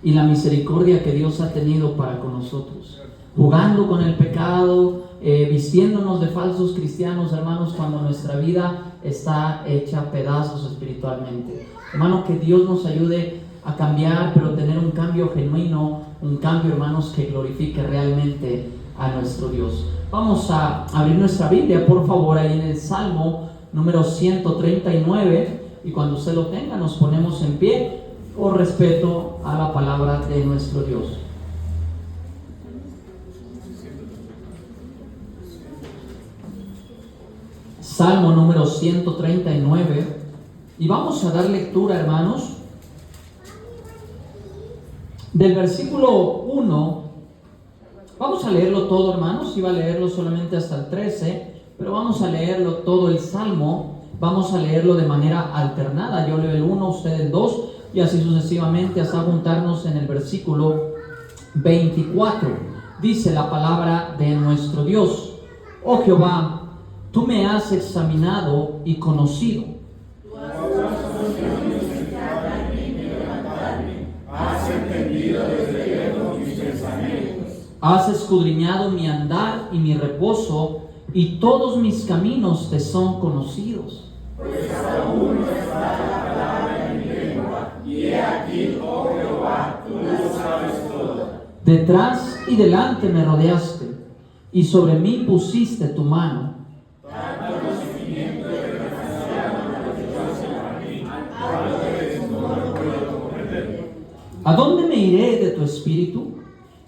y la misericordia que Dios ha tenido para con nosotros. Jugando con el pecado, vistiéndonos de falsos cristianos, hermanos, cuando nuestra vida está hecha pedazos espiritualmente. Hermano, que Dios nos ayude a cambiar, pero tener un cambio genuino, un cambio, hermanos, que glorifique realmente a nuestro Dios. Vamos a abrir nuestra Biblia, por favor, ahí en el Salmo número 139, y cuando usted lo tenga nos ponemos en pie por respeto a la palabra de nuestro Dios. Salmo número 139, y vamos a dar lectura, hermanos, del versículo 1. Vamos a leerlo todo, hermanos. Iba a leerlo solamente hasta el 13, pero vamos a leerlo todo el Salmo. Vamos a leerlo de manera alternada. Yo leo el 1, usted el 2, y así sucesivamente hasta juntarnos en el versículo 24. Dice la palabra de nuestro Dios: Oh Jehová, tú me has examinado y conocido. Has entendido desde lejos mis pensamientos. Has escudriñado mi andar y mi reposo, y todos mis caminos te son conocidos. Pues aún no está la palabra en mi lengua, y he aquí, oh Jehová, tú lo sabes todo. Detrás y delante me rodeaste, y sobre mí pusiste tu mano. Tanto conocimiento de demasiado maravilloso para mí, algo que no lo puedo comprender. ¿A dónde me iré de tu espíritu?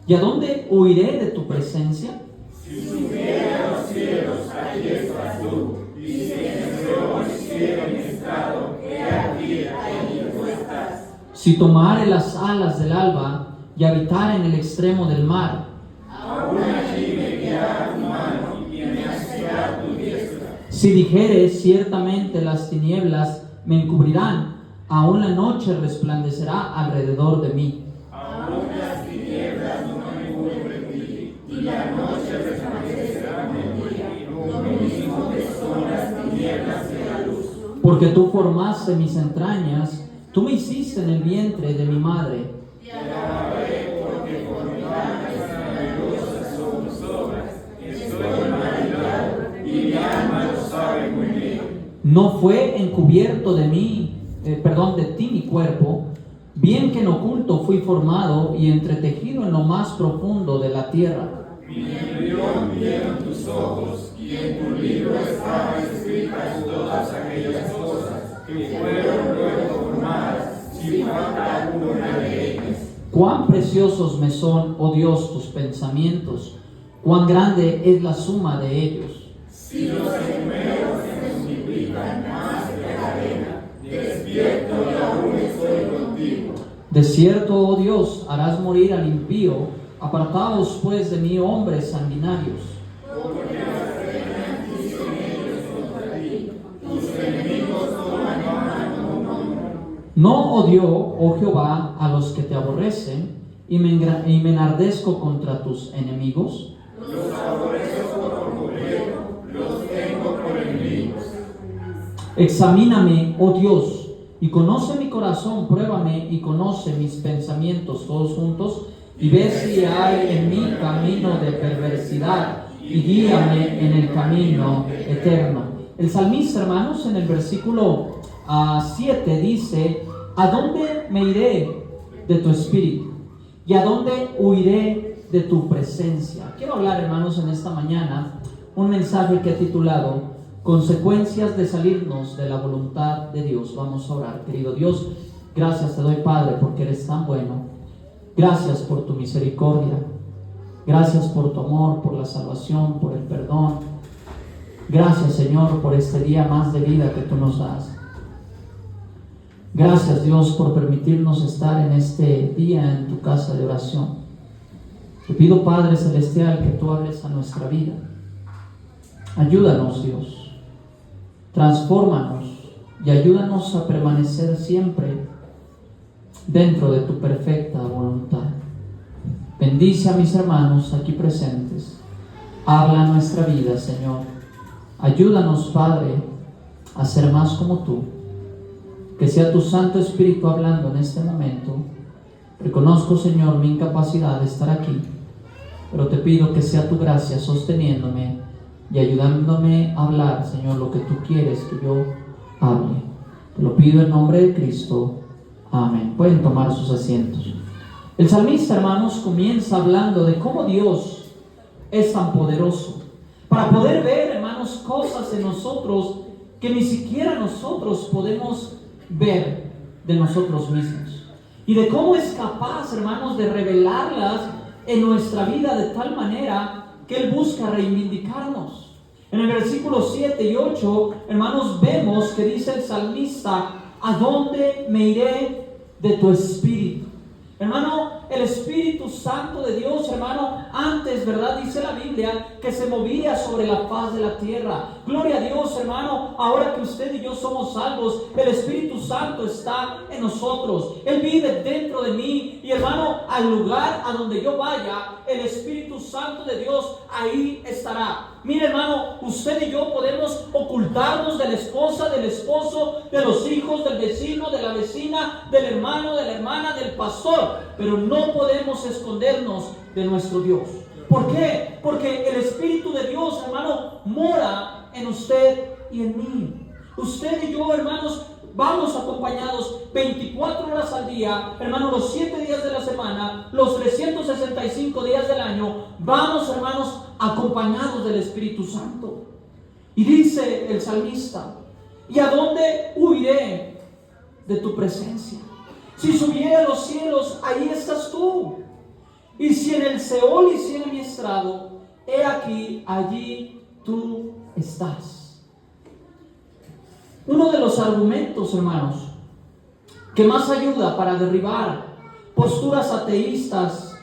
¿Y a dónde huiré de tu presencia? Si subiera a los cielos, allí estás tú. Y si en el cielo mi estado, he aquí, allí tú estás. Si tomare las alas del alba y habitare en el extremo del mar, Aún allí me guiará tu mano y me asirá tu diestra. si dijere ciertamente las tinieblas me encubrirán, aún la noche resplandecerá alrededor de mí. Aún las tinieblas no me cubren ti, y la noche resplandecerá como el día. Lo mismo que son las tinieblas de la luz. Porque tú formaste mis entrañas, tú me hiciste en el vientre de mi madre. Te alabaré porque formidables y maravillosas son tus obras. Estoy maravillado y mi alma lo sabe muy bien. No fue encubierto de ti mi cuerpo, bien que en oculto fui formado y entretejido en lo más profundo de la tierra. Mi embrión vieron tus ojos, y en tu libro estaban escritas todas aquellas cosas que fueron luego formadas, sin falta alguna de ellas. Cuán preciosos me son, oh Dios, tus pensamientos, cuán grande es la suma de ellos. Si los efímeros se multiplican más que la arena, despierto y aún estoy contigo. De cierto, oh Dios, harás morir al impío, apartaos pues de mí, hombres sanguinarios. Porque las reinas dicen ellos contra ti, tus enemigos toman mano con mano. No odio, oh Jehová, a los que te aborrecen, y me enardezco contra tus enemigos. Los aborrezco por completo, los tengo por enemigos. Examíname, oh Dios, y conoce mi corazón, pruébame y conoce mis pensamientos todos juntos, y ve si hay en mí camino de perversidad, y guíame en el camino eterno. El salmista, hermanos, en el versículo 7 dice: ¿a dónde me iré de tu espíritu? ¿Y a dónde huiré de tu presencia? Quiero hablar, hermanos, en esta mañana un mensaje que he titulado Consecuencias de salirnos de la voluntad de Dios. Vamos a orar. Querido Dios, gracias te doy, Padre, porque eres tan bueno. Gracias por tu misericordia. Gracias por tu amor, por la salvación, por el perdón. Gracias, Señor, por este día más de vida que tú nos das. Gracias, Dios, por permitirnos estar en este día en tu casa de oración. Te pido, Padre Celestial, que tú hables a nuestra vida. Ayúdanos, Dios. Transfórmanos y ayúdanos a permanecer siempre dentro de tu perfecta voluntad. Bendice a mis hermanos aquí presentes. Habla a nuestra vida, Señor. Ayúdanos, Padre, a ser más como tú. Que sea tu Santo Espíritu hablando en este momento Reconozco, Señor, mi incapacidad de estar aquí, pero te pido que sea tu gracia sosteniéndome y ayudándome a hablar, Señor, lo que tú quieres que yo hable. Te lo pido en nombre de Cristo. Amén. Pueden tomar sus asientos. El salmista, hermanos, comienza hablando de cómo Dios es tan poderoso para poder ver, hermanos, cosas en nosotros que ni siquiera nosotros podemos ver de nosotros mismos, y de cómo es capaz, hermanos, de revelarlas en nuestra vida de tal manera que Él busca reivindicarnos. En el versículo 7 y 8, hermanos, vemos que dice el salmista: ¿a dónde me iré de tu espíritu? Hermano, el Espíritu Santo de Dios, hermano, antes, ¿verdad? Dice la Biblia que se movía sobre la faz de la tierra. Gloria a Dios, hermano. Ahora que usted y yo somos salvos, el Espíritu Santo está en nosotros. Él vive dentro de mí. Y hermano, al lugar a donde yo vaya, el Espíritu Santo de Dios ahí estará. Mire, hermano, usted y yo podemos ocultarnos de la esposa, del esposo, de los hijos, del vecino, de la vecina, del hermano, de la hermana, del pastor, pero no podemos escondernos de nuestro Dios. ¿Por qué? Porque el Espíritu de Dios, hermano, mora en usted y en mí. Usted y yo, hermanos, vamos acompañados 24 horas al día, hermanos, los 7 días de la semana, los 365 días del año. Vamos, hermanos, acompañados del Espíritu Santo. Y dice el salmista: ¿y a dónde huiré de tu presencia? Si subiera a los cielos, ahí estás tú. Y si en el Seol hiciera mi estrado, he aquí, allí tú estás. Uno de los argumentos, hermanos, que más ayuda para derribar posturas ateístas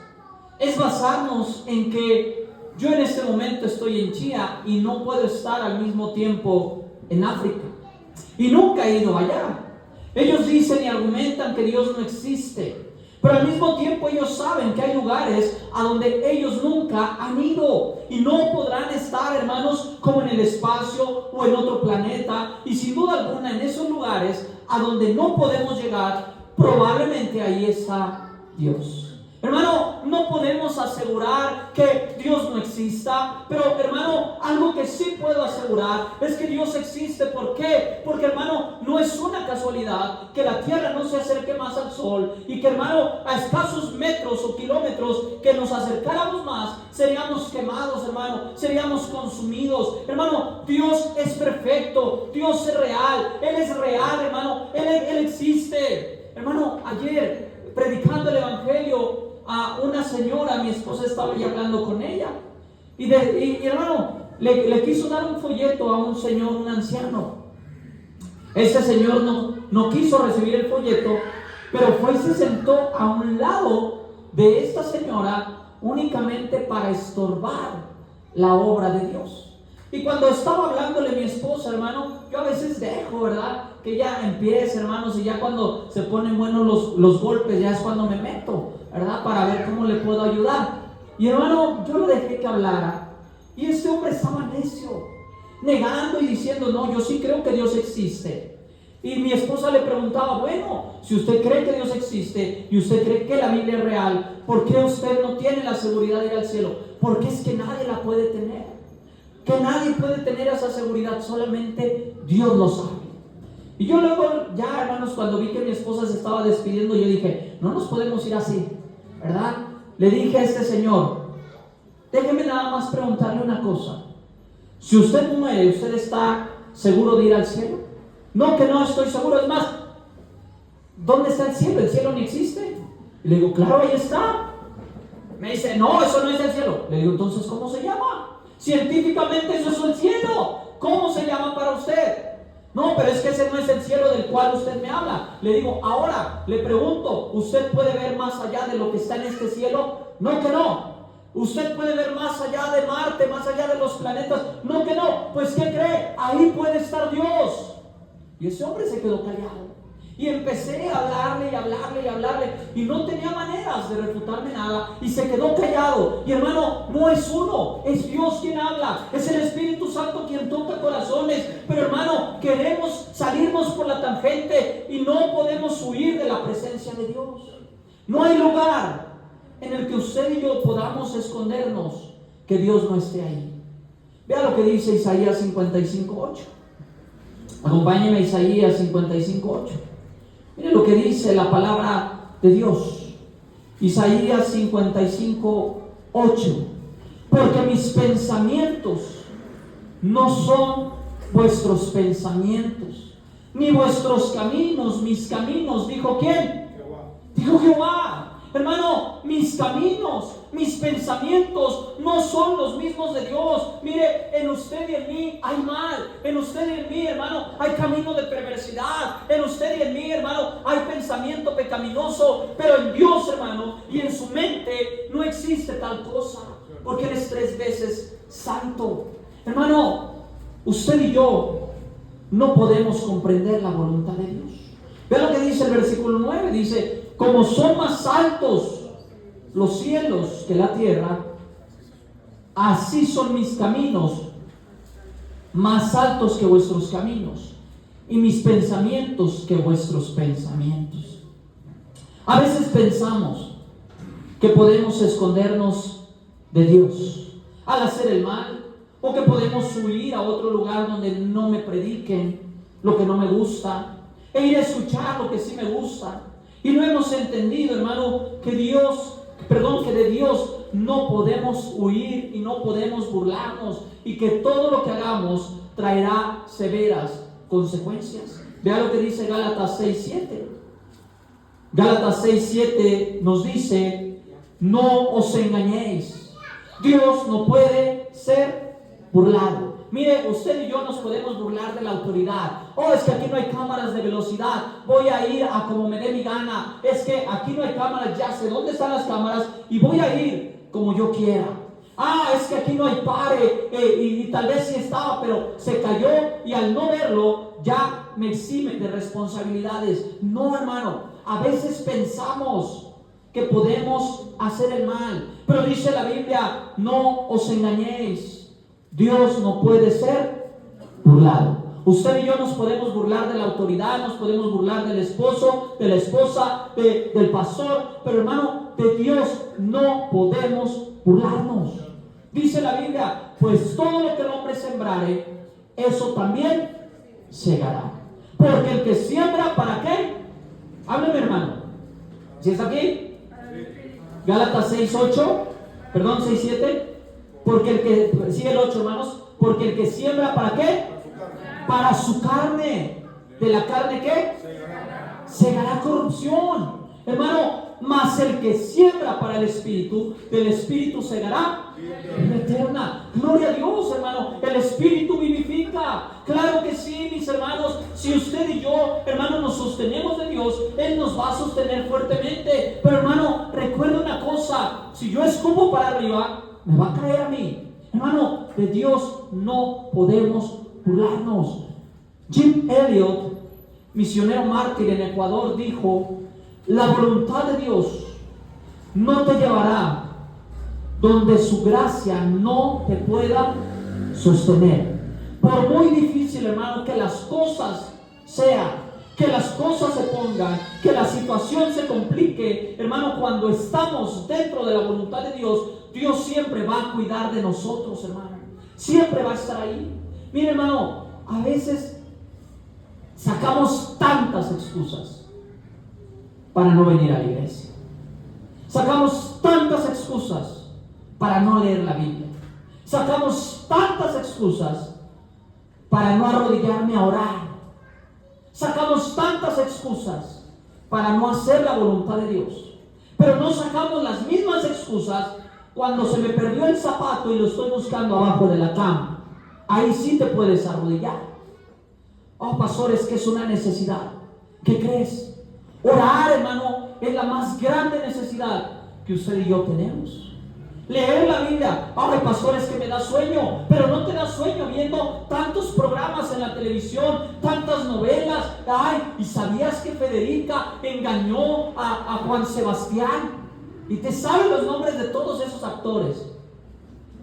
es basarnos en que yo en este momento estoy en Chía y no puedo estar al mismo tiempo en África. Y nunca he ido allá. Ellos dicen y argumentan que Dios no existe, pero al mismo tiempo ellos saben que hay lugares a donde ellos nunca han ido y no podrán estar, hermanos, como en el espacio o en otro planeta. Y sin duda alguna, en esos lugares a donde no podemos llegar, probablemente ahí está Dios. Hermano, no podemos asegurar que Dios no exista, pero hermano, algo que sí puedo asegurar es que Dios existe. ¿Por qué? Porque, hermano, no es una casualidad que la tierra no se acerque más al sol y que, hermano, a escasos metros o kilómetros que nos acercáramos más, seríamos quemados, hermano, seríamos consumidos. Hermano, Dios es perfecto, Dios es real, Él es real, hermano, Él existe. Hermano, ayer predicando el evangelio a una señora, mi esposa estaba ahí hablando con ella y hermano, le quiso dar un folleto a un señor, un anciano. Ese señor no quiso recibir el folleto, pero fue y se sentó a un lado de esta señora únicamente para estorbar la obra de Dios. Y cuando estaba hablándole mi esposa, hermano, yo a veces dejo, ¿verdad?, que ella empiece, hermanos, y ya cuando se ponen buenos los golpes, ya es cuando me meto, ¿verdad?, para ver cómo le puedo ayudar. Y hermano, yo lo dejé que hablara, y este hombre estaba necio, negando y diciendo: no, yo sí creo que Dios existe. Y mi esposa le preguntaba: bueno, si usted cree que Dios existe y usted cree que la Biblia es real, ¿por qué usted no tiene la seguridad de ir al cielo? Porque es que nadie la puede tener. Que nadie puede tener esa seguridad, solamente Dios lo sabe. Y yo luego, ya hermanos, cuando vi que mi esposa se estaba despidiendo, yo dije: no nos podemos ir así, ¿verdad? Le dije a este señor: déjeme nada más preguntarle una cosa. Si usted muere, ¿usted está seguro de ir al cielo? No, que no estoy seguro. Es más, ¿dónde está el cielo? ¿El cielo ni existe? Y le digo: claro, ahí está. Me dice: no, eso no es el cielo. Le digo: entonces, ¿cómo se llama? Científicamente eso es el cielo. ¿Cómo se llama para usted? No, pero es que ese no es el cielo del cual usted me habla. Le digo: ahora le pregunto, ¿usted puede ver más allá de lo que está en este cielo? No, que no. ¿Usted puede ver más allá de Marte, más allá de los planetas? No, que no. Pues ¿qué cree? Ahí puede estar Dios. Y ese hombre se quedó callado. Y empecé a hablarle y hablarle y hablarle, y no tenía maneras de refutarme nada, y se quedó callado. Y hermano, no es uno, es Dios quien habla, es el Espíritu Santo quien toca corazones. Pero hermano, queremos salirnos por la tangente y no podemos huir de la presencia de Dios. No hay lugar en el que usted y yo podamos escondernos que Dios no esté ahí. Vea lo que dice Isaías 55:8. Acompáñeme a Isaías 55:8. Mire lo que dice la palabra de Dios. Isaías 55:8. Porque mis pensamientos no son vuestros pensamientos, ni vuestros caminos mis caminos. ¿Dijo quién? Dijo Jehová. Hermano, mis caminos, mis pensamientos no son los mismos de Dios. Mire, en usted y en mí hay mal. En usted y en mí, hermano, hay camino de perversidad. En usted y en mí, hermano, hay pensamiento pecaminoso. Pero en Dios, hermano, y en su mente no existe tal cosa, porque Él es 3 veces santo. Hermano, usted y yo no podemos comprender la voluntad de Dios. Vea lo que dice el versículo 9. Dice: como son más altos los cielos que la tierra, así son mis caminos más altos que vuestros caminos, y mis pensamientos que vuestros pensamientos. A veces pensamos que podemos escondernos de Dios al hacer el mal, o que podemos huir a otro lugar donde no me prediquen lo que no me gusta, e ir a escuchar lo que sí me gusta. Y no hemos entendido, hermano, que de Dios no podemos huir y no podemos burlarnos, y que todo lo que hagamos traerá severas consecuencias. Vea lo que dice Gálatas 6:7. Gálatas 6:7 nos dice: no os engañéis, Dios no puede ser burlado. Mire, usted y yo nos podemos burlar de la autoridad. Oh, es que aquí no hay cámaras de velocidad, voy a ir a como me dé mi gana. Es que aquí no hay cámaras, ya sé dónde están las cámaras y voy a ir como yo quiera. Ah, es que aquí no hay pare, y tal vez sí estaba, pero se cayó, y al no verlo ya me exime de responsabilidades. No, hermano, a veces pensamos que podemos hacer el mal, pero dice la Biblia: no os engañéis, Dios no puede ser burlado. Usted y yo nos podemos burlar de la autoridad, nos podemos burlar del esposo, de la esposa, del pastor, pero hermano, de Dios no podemos burlarnos. Dice la Biblia: pues todo lo que el hombre sembrare, eso también segará. Porque el que siembra, ¿para qué? Hábleme, hermano. ¿Sí está aquí? Gálatas 6:7. Porque el que, sigue el 8, hermanos, porque el que siembra, ¿para qué? Para su carne. ¿De la carne qué? Segará corrupción. Hermano, mas el que siembra para el Espíritu, del Espíritu segará vida eterna. Gloria a Dios, hermano. El Espíritu vivifica. Claro que sí, mis hermanos. Si usted y yo, hermano, nos sostenemos de Dios, Él nos va a sostener fuertemente. Pero hermano, recuerda una cosa: si yo escupo para arriba, me va a caer a mí. Hermano, de Dios no podemos burlarnos. Jim Elliot, misionero mártir en Ecuador, dijo: la voluntad de Dios no te llevará donde su gracia no te pueda sostener. Por muy difícil, hermano, que las cosas sean, que las cosas se pongan, que la situación se complique, hermano, cuando estamos dentro de la voluntad de Dios, Dios siempre va a cuidar de nosotros, hermano. Siempre va a estar ahí. Mire, hermano, a veces sacamos tantas excusas para no venir a la iglesia. Sacamos tantas excusas para no leer la Biblia. Sacamos tantas excusas para no arrodillarme a orar. Sacamos tantas excusas para no hacer la voluntad de Dios. Pero no sacamos las mismas excusas cuando se me perdió el zapato y lo estoy buscando abajo de la cama. Ahí sí te puedes arrodillar. Oh, pastor, es que es una necesidad. ¿Qué crees? Orar, hermano, es la más grande necesidad que usted y yo tenemos. Leer la Biblia. Ay, pastor, es que me da sueño. Pero no te da sueño viendo tantos programas en la televisión, tantas novelas. Ay, ¿y sabías que Federica engañó a Juan Sebastián? Y te sabes los nombres de todos esos actores,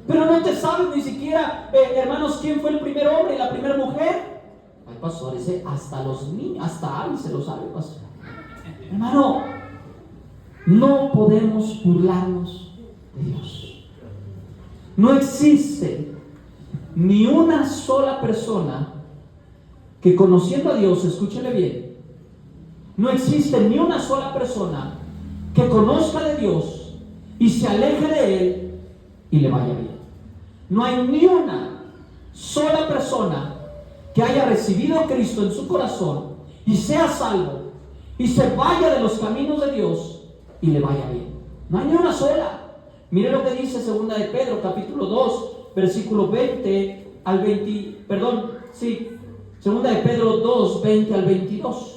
pero no te sabes ni siquiera, hermanos, quién fue el primer hombre y la primera mujer. Ay, pastor, ese hasta los niños, hasta Ari se lo sabe, pastor. Hermano, No podemos burlarnos de Dios. No existe ni una sola persona que, conociendo a Dios, escúchele bien, no existe ni una sola persona que conozca de Dios y se aleje de Él y le vaya bien. No hay ni una sola persona que haya recibido a Cristo en su corazón y sea salvo y se vaya de los caminos de Dios y le vaya bien. No hay ni una sola. Mire lo que dice segunda de Pedro, capítulo 2, versículo 20 al 20, segunda de Pedro 2, 20 al 22.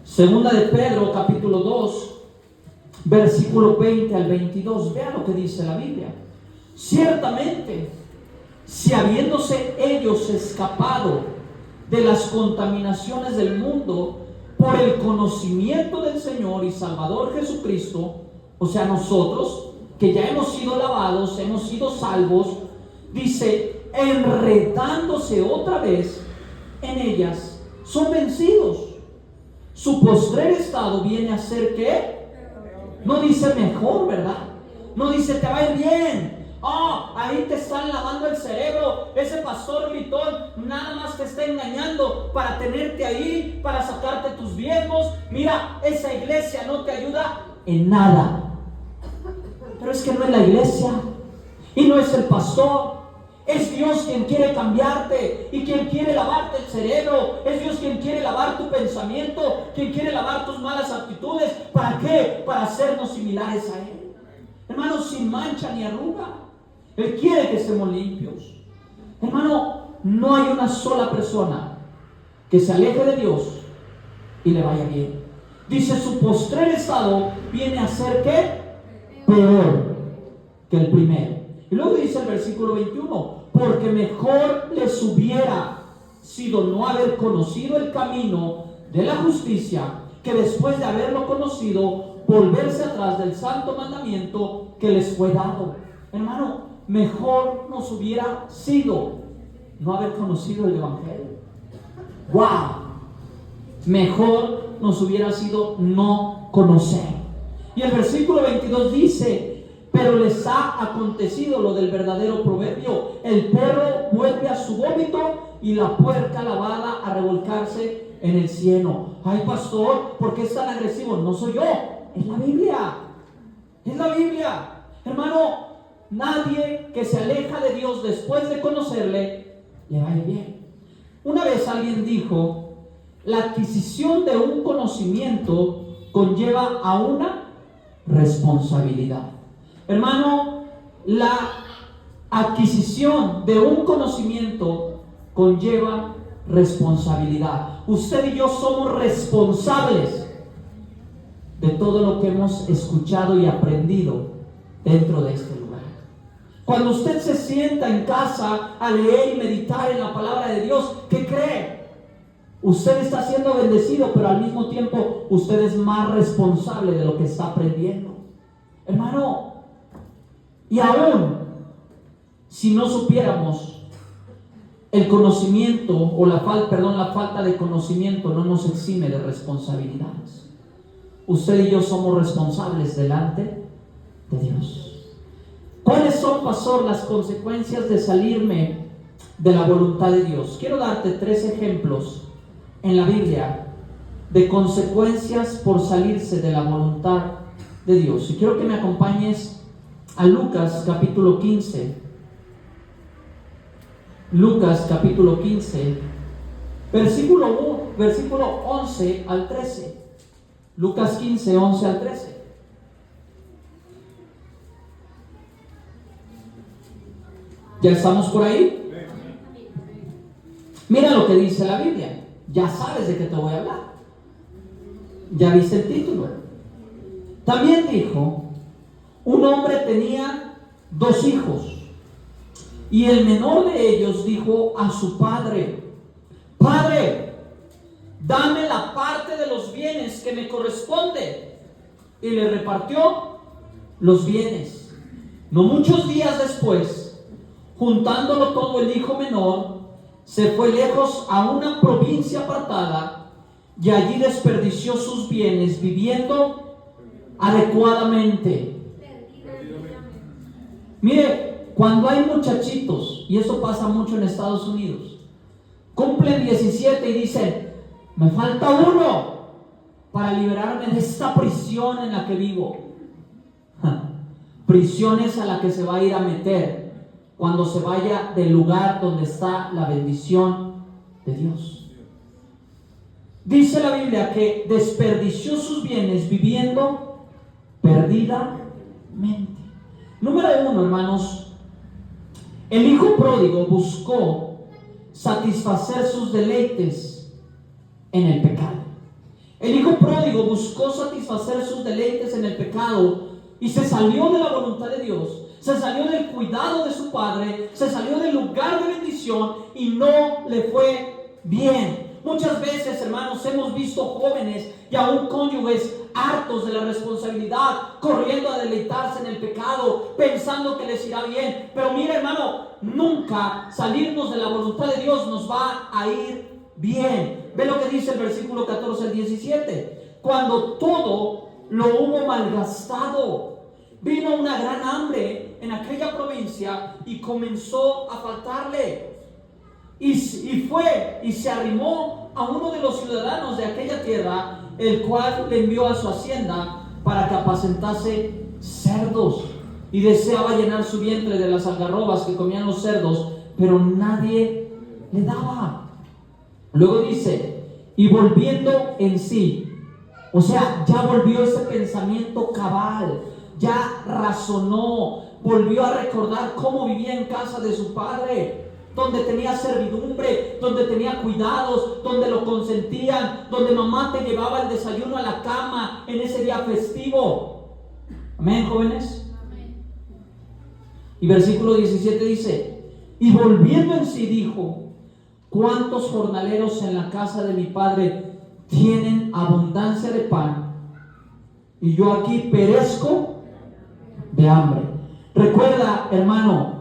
Segunda de Pedro, capítulo 2, versículo 20 al 22. Vean lo que dice la Biblia. Ciertamente, si habiéndose ellos escapado de las contaminaciones del mundo por el conocimiento del Señor y Salvador Jesucristo, o sea, nosotros que ya hemos sido lavados, hemos sido salvos, dice, enredándose otra vez en ellas, son vencidos. Su postrer estado viene a ser ¿qué? No dice mejor, ¿verdad? No dice te va a ir bien. Ahí te están lavando el cerebro. Ese pastor gritón nada más te está engañando para tenerte ahí, para sacarte tus diezmos. Mira, esa iglesia no te ayuda en nada. Pero es que no es la iglesia y no es el pastor. Es Dios quien quiere cambiarte y quien quiere lavarte el cerebro. Es Dios quien quiere lavar tu pensamiento, quien quiere lavar tus malas actitudes. ¿Para qué? Para hacernos similares a Él. Hermanos, sin mancha ni arruga. Él quiere que estemos limpios. Hermano, no hay una sola persona que se aleje de Dios y le vaya bien. Dice, su postrer estado viene a ser ¿qué? Peor que el primero. Y luego dice el versículo 21, porque mejor les hubiera sido no haber conocido el camino de la justicia, que después de haberlo conocido, volverse atrás del santo mandamiento que les fue dado. Hermano, mejor nos hubiera sido no haber conocido el Evangelio. ¡Wow! Mejor nos hubiera sido no conocer. Y el versículo 22 dice, pero les ha acontecido lo del verdadero proverbio: el perro vuelve a su vómito y la puerca lavada a revolcarse en el cieno. Ay, pastor, ¿por qué es tan agresivo? No soy yo, es la Biblia. Es la Biblia. Hermano, nadie que se aleja de Dios después de conocerle, le va a ir bien. Una vez alguien dijo, la adquisición de un conocimiento conlleva a una responsabilidad. Hermano, la adquisición de un conocimiento conlleva responsabilidad. Usted y yo somos responsables de todo lo que hemos escuchado y aprendido dentro de este lugar. Cuando usted se sienta en casa a leer y meditar en la palabra de Dios, ¿qué cree? Usted está siendo bendecido, pero al mismo tiempo usted es más responsable de lo que está aprendiendo. Hermano, y aún si no supiéramos, el conocimiento o la falta de conocimiento no nos exime de responsabilidades. Usted y yo somos responsables delante de Dios. ¿Cuáles son, pastor, las consecuencias de salirme de la voluntad de Dios? Quiero darte 3 ejemplos en la Biblia de consecuencias por salirse de la voluntad de Dios. Y quiero que me acompañes a Lucas capítulo 15. Lucas capítulo 15, versículo 11 al 13. Lucas 15, 11 al 13. ¿Ya estamos por ahí? Mira lo que dice la Biblia. Ya sabes de qué te voy a hablar. Ya viste el título. También dijo, un hombre tenía 2 hijos. Y el menor de ellos dijo a su padre: Padre, dame la parte de los bienes que me corresponde. Y le repartió los bienes. No muchos días después, juntándolo todo, el hijo menor se fue lejos a una provincia apartada y allí desperdició sus bienes viviendo adecuadamente. Mire, cuando hay muchachitos, y eso pasa mucho en Estados Unidos, cumplen 17 y dicen, me falta uno para liberarme de esta prisión en la que vivo. Prisiones a la que se va a ir a meter cuando se vaya del lugar donde está la bendición de Dios. Dice la Biblia que desperdició sus bienes viviendo perdidamente. Número 1, hermanos, el hijo pródigo buscó satisfacer sus deleites en el pecado. El hijo pródigo buscó satisfacer sus deleites en el pecado y se salió de la voluntad de Dios, se salió del cuidado de su padre, se salió del lugar de bendición y no le fue bien. Muchas veces, hermanos, hemos visto jóvenes y aún cónyuges hartos de la responsabilidad, corriendo a deleitarse en el pecado, pensando que les irá bien. Pero mira, hermano, nunca salirnos de la voluntad de Dios nos va a ir bien. Ve lo que dice el versículo 14 al 17. Cuando todo lo hubo malgastado, vino una gran hambre en aquella provincia y comenzó a faltarle. Y fue y se arrimó a uno de los ciudadanos de aquella tierra, el cual le envió a su hacienda para que apacentase cerdos. Y deseaba llenar su vientre de las algarrobas que comían los cerdos, pero nadie le daba. Luego dice, y volviendo en sí, o sea, ya volvió ese pensamiento cabal, ya razonó, volvió a recordar cómo vivía en casa de su padre, donde tenía servidumbre, donde tenía cuidados, donde lo consentían, donde mamá te llevaba el desayuno a la cama en ese día festivo. Amén, jóvenes. Amén. Y versículo 17 dice, y volviendo en sí dijo, ¿cuántos jornaleros en la casa de mi padre tienen abundancia de pan? Y yo aquí perezco de hambre. Recuerda, hermano,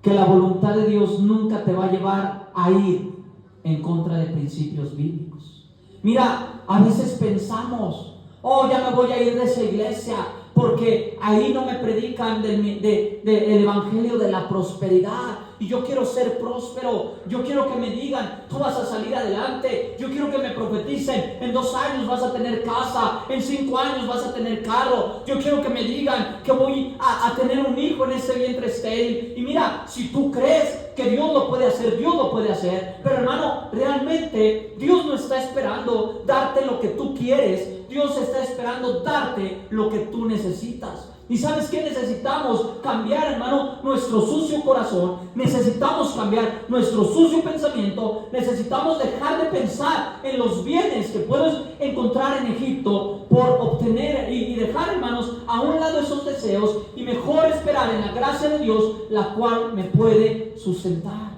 que la voluntad de Dios nunca te va a llevar a ir en contra de principios bíblicos. Mira, a veces pensamos, oh, ya me voy a ir de esa iglesia porque ahí no me predican del evangelio de la prosperidad. Y yo quiero ser próspero, yo quiero que me digan, tú vas a salir adelante, yo quiero que me profeticen, en 2 años vas a tener casa, en 5 años vas a tener carro, yo quiero que me digan que voy a tener un hijo en ese vientre estéril. Y mira, si tú crees que Dios lo puede hacer, Dios lo puede hacer, pero hermano, realmente Dios no está esperando darte lo que tú quieres, Dios está esperando darte lo que tú necesitas. ¿Y sabes qué? Necesitamos cambiar, hermano, nuestro sucio corazón. Necesitamos cambiar nuestro sucio pensamiento. Necesitamos dejar de pensar en los bienes que puedes encontrar en Egipto por obtener y dejar, hermanos, a un lado esos deseos y mejor esperar en la gracia de Dios, la cual me puede sustentar.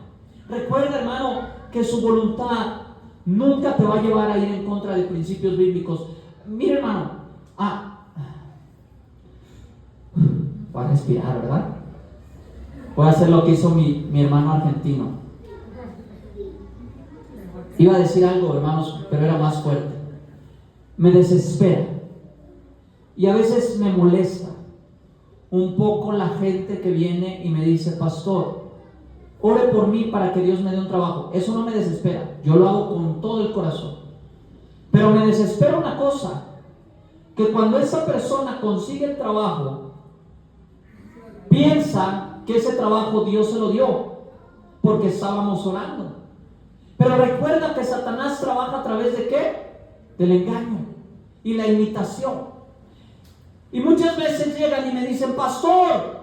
Recuerda, hermano, que su voluntad nunca te va a llevar a ir en contra de principios bíblicos. Mira, hermano, voy a respirar, ¿verdad? Voy a hacer lo que hizo mi hermano argentino. Iba a decir algo, hermanos, pero era más fuerte. Me desespera y a veces me molesta un poco la gente que viene y me dice, pastor, ore por mí para que Dios me dé un trabajo. Eso no me desespera, yo lo hago con todo el corazón. Pero me desespera una cosa, que cuando esa persona consigue el trabajo, piensa que ese trabajo Dios se lo dio porque estábamos orando. Pero recuerda que Satanás trabaja a través de ¿qué? Del engaño y la imitación. Y muchas veces llegan y me dicen, pastor,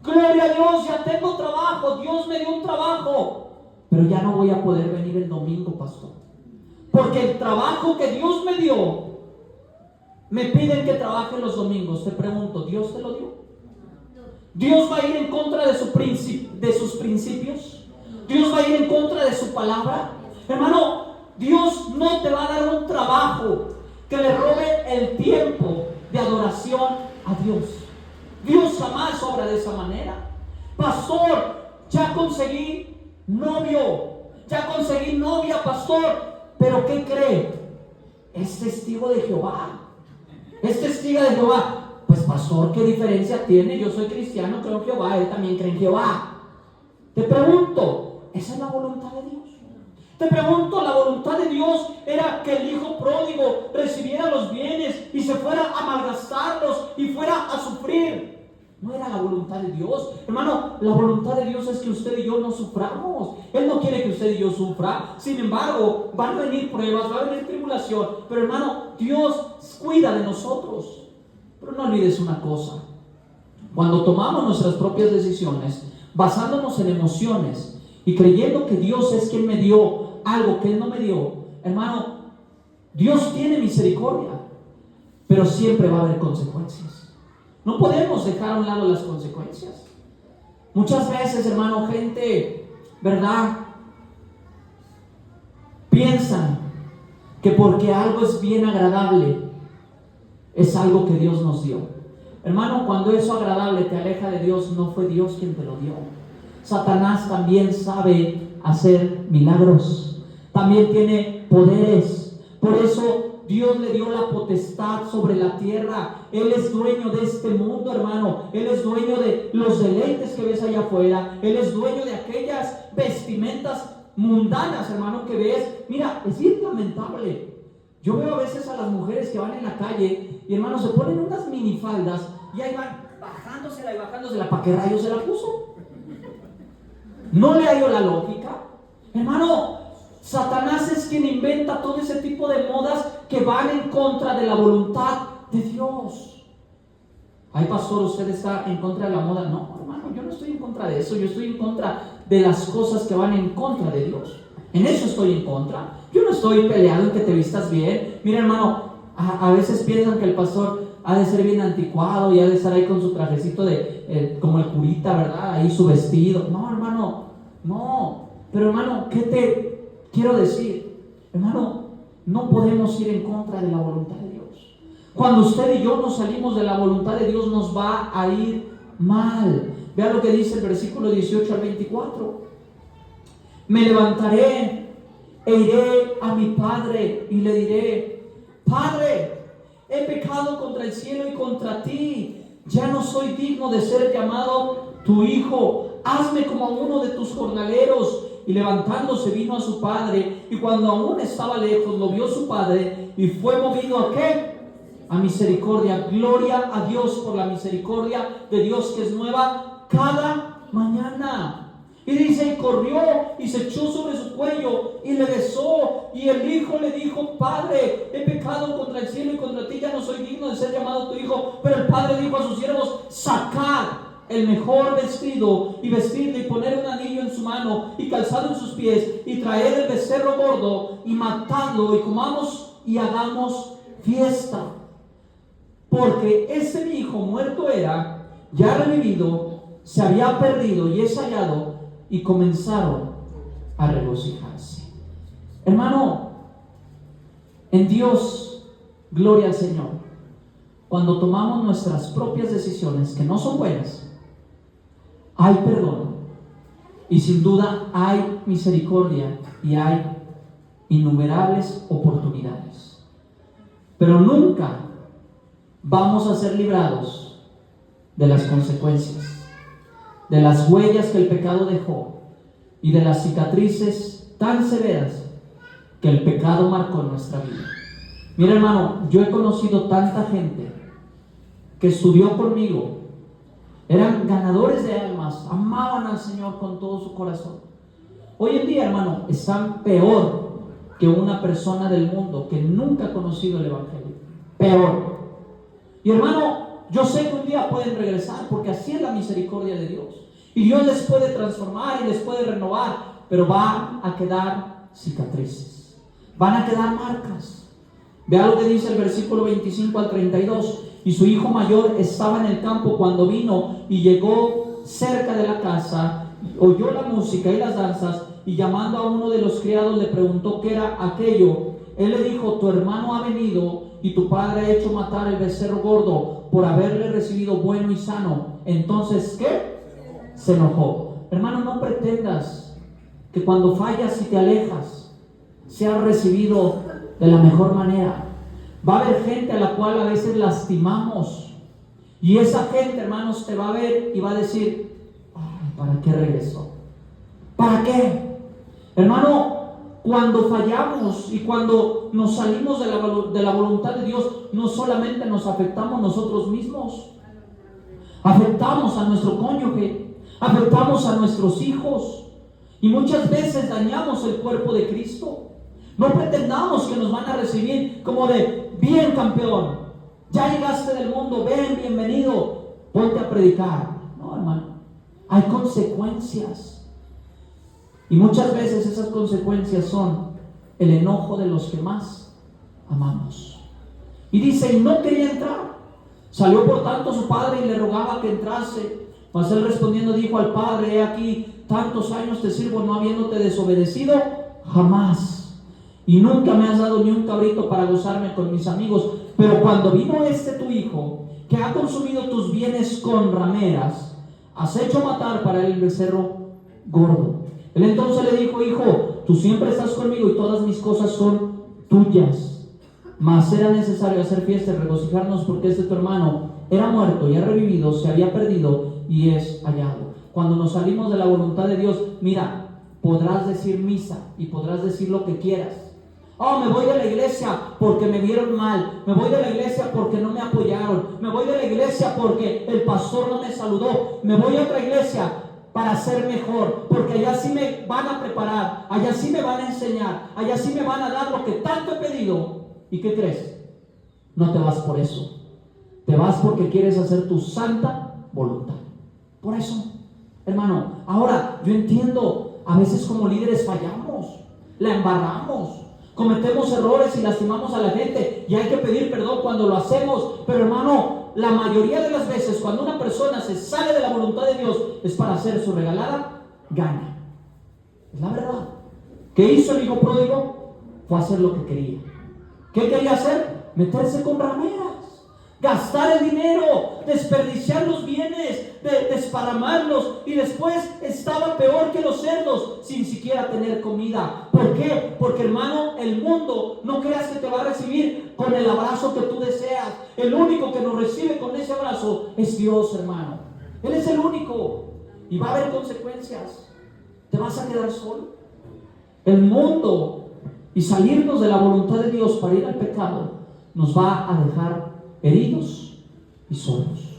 gloria a Dios, ya tengo trabajo, Dios me dio un trabajo, pero ya no voy a poder venir el domingo, pastor, porque el trabajo que Dios me dio, me piden que trabaje los domingos. Te pregunto, ¿Dios te lo dio? ¿Dios va a ir en contra de sus principios? ¿Dios va a ir en contra de su palabra? Hermano, Dios no te va a dar un trabajo que le robe el tiempo de adoración a Dios. Dios jamás obra de esa manera. Pastor, ya conseguí novio, ya conseguí novia, pastor, pero ¿qué cree? es testigo de Jehová. Es testigo de Jehová. Pues pastor, ¿qué diferencia tiene? Yo soy cristiano, creo en Jehová, él también cree en Jehová. Te pregunto, ¿esa es la voluntad de Dios? Te pregunto, ¿la voluntad de Dios era que el hijo pródigo recibiera los bienes y se fuera a malgastarlos y fuera a sufrir? No era la voluntad de Dios. Hermano, la voluntad de Dios es que usted y yo no suframos. Él no quiere que usted y yo sufra. Sin embargo, van a venir pruebas, va a venir tribulación. Pero hermano, Dios cuida de nosotros. Pero no olvides una cosa. Cuando tomamos nuestras propias decisiones, basándonos en emociones y creyendo que Dios es quien me dio algo que Él no me dio, hermano, Dios tiene misericordia, pero siempre va a haber consecuencias. No podemos dejar a un lado las consecuencias. Muchas veces, hermano, gente, ¿verdad?, piensan que porque algo es bien agradable, es algo que Dios nos dio. Hermano, cuando eso agradable te aleja de Dios, no fue Dios quien te lo dio. Satanás también sabe hacer milagros. También tiene poderes. Por eso Dios le dio la potestad sobre la tierra. Él es dueño de este mundo, hermano. Él es dueño de los deleites que ves allá afuera. Él es dueño de aquellas vestimentas mundanas, hermano, que ves. Mira, es bien lamentable. Yo veo a veces a las mujeres que van en la calle y, hermano, se ponen unas minifaldas y ahí van bajándosela. ¿Para qué rayos se la puso? No le hallo la lógica. Hermano, Satanás es quien inventa todo ese tipo de modas que van en contra de la voluntad de Dios. Ay, pastor, ¿usted está en contra de la moda? No, hermano, yo no estoy en contra de eso. Yo estoy en contra de las cosas que van en contra de Dios. En eso estoy en contra. Yo no estoy peleado en que te vistas bien. Mira, hermano, a veces piensan que el pastor ha de ser bien anticuado y ha de estar ahí con su trajecito de como el curita, ¿verdad? Ahí su vestido. No, hermano, no. Pero, hermano, ¿qué te quiero decir? Hermano, no podemos ir en contra de la voluntad de Dios. Cuando usted y yo nos salimos de la voluntad de Dios, nos va a ir mal. Vea lo que dice el versículo 18 al 24. Me levantaré e iré a mi padre y le diré: Padre, he pecado contra el cielo y contra ti. Ya no soy digno de ser llamado tu hijo. Hazme como a uno de tus jornaleros. Y levantándose vino a su padre, y cuando aún estaba lejos lo vio su padre y fue movido ¿a qué? A misericordia. Gloria a Dios por la misericordia de Dios que es nueva cada mañana. Y dice, y corrió y se echó sobre su cuello y le besó. Y el hijo le dijo: Padre, he pecado contra el cielo y contra ti, ya no soy digno de ser llamado tu hijo. Pero el padre dijo a sus siervos: Sacad el mejor vestido y vestirle, y poner un anillo en su mano y calzado en sus pies, y traer el becerro gordo y matadlo, y comamos y hagamos fiesta. Porque ese mi hijo muerto era, ya revivido, se había perdido y es hallado. Y comenzaron a regocijarse. Hermano, en Dios, gloria al Señor. Cuando tomamos nuestras propias decisiones que no son buenas, hay perdón y sin duda hay misericordia y hay innumerables oportunidades. Pero nunca vamos a ser librados de las consecuencias, de las huellas que el pecado dejó y de las cicatrices tan severas que el pecado marcó en nuestra vida. Mira, hermano, yo he conocido tanta gente que estudió conmigo, eran ganadores de almas, amaban al Señor con todo su corazón. Hoy en día, hermano, están peor que una persona del mundo que nunca ha conocido el Evangelio. Peor. Y hermano, yo sé que un día pueden regresar, porque así es la misericordia de Dios. Y Dios les puede transformar y les puede renovar, pero van a quedar cicatrices, van a quedar marcas. Vea lo que dice el versículo 25 al 32. Y su hijo mayor estaba en el campo cuando vino y llegó cerca de la casa, oyó la música y las danzas, y llamando a uno de los criados le preguntó qué era aquello. Él le dijo: tu hermano ha venido y tu padre ha hecho matar el becerro gordo por haberle recibido bueno y sano. Entonces, ¿qué? Se enojó. Hermano, no pretendas que cuando fallas y te alejas seas recibido de la mejor manera. Va a haber gente a la cual a veces lastimamos. Y esa gente, hermanos, te va a ver y va a decir: ay, ¿para qué regresó? ¿Para qué? Hermano, cuando fallamos y cuando nos salimos de la voluntad de Dios, no solamente nos afectamos nosotros mismos, afectamos a nuestro cónyuge, afectamos a nuestros hijos y muchas veces dañamos el cuerpo de Cristo. No pretendamos que nos van a recibir como de: bien, campeón, ya llegaste del mundo, ven, bienvenido, ponte a predicar. No, hermano, hay consecuencias. Y muchas veces esas consecuencias son el enojo de los que más amamos. Y dice: y no quería entrar. Salió por tanto su padre y le rogaba que entrase. Mas él respondiendo dijo al padre: he aquí, tantos años te sirvo, no habiéndote desobedecido jamás. Y nunca me has dado ni un cabrito para gozarme con mis amigos. Pero cuando vino tu hijo, que ha consumido tus bienes con rameras, has hecho matar para él el becerro gordo. Él entonces le dijo: hijo, tú siempre estás conmigo y todas mis cosas son tuyas. Mas era necesario hacer fiesta y regocijarnos, porque tu hermano era muerto y ha revivido, se había perdido y es hallado. Cuando nos salimos de la voluntad de Dios, mira, podrás decir misa y podrás decir lo que quieras. Oh, me voy de la iglesia porque me vieron mal. Me voy de la iglesia porque no me apoyaron. Me voy de la iglesia porque el pastor no me saludó. Me voy a otra iglesia para ser mejor, porque allá sí me van a preparar, allá sí me van a enseñar, allá sí me van a dar lo que tanto he pedido. ¿Y qué crees? No te vas por eso. Te vas porque quieres hacer tu santa voluntad. Por eso, hermano, ahora yo entiendo, a veces como líderes fallamos, la embarramos, cometemos errores y lastimamos a la gente, y hay que pedir perdón cuando lo hacemos. Pero hermano, la mayoría de las veces cuando una persona se sale de la voluntad de Dios es para hacer su regalada gana. Es la verdad. ¿Qué hizo el hijo pródigo? Fue hacer lo que quería. ¿Qué quería hacer? Meterse con rameras, gastar el dinero, desperdiciar los bienes, desparramarlos, y después estaba peor que los cerdos, sin siquiera tener comida. ¿Por qué? Porque, hermano, el mundo, no creas que te va a recibir con el abrazo que tú deseas. El único que nos recibe con ese abrazo es Dios, hermano. Él es el único, y va a haber consecuencias. Te vas a quedar solo. El mundo y salirnos de la voluntad de Dios para ir al pecado nos va a dejar heridos y solos.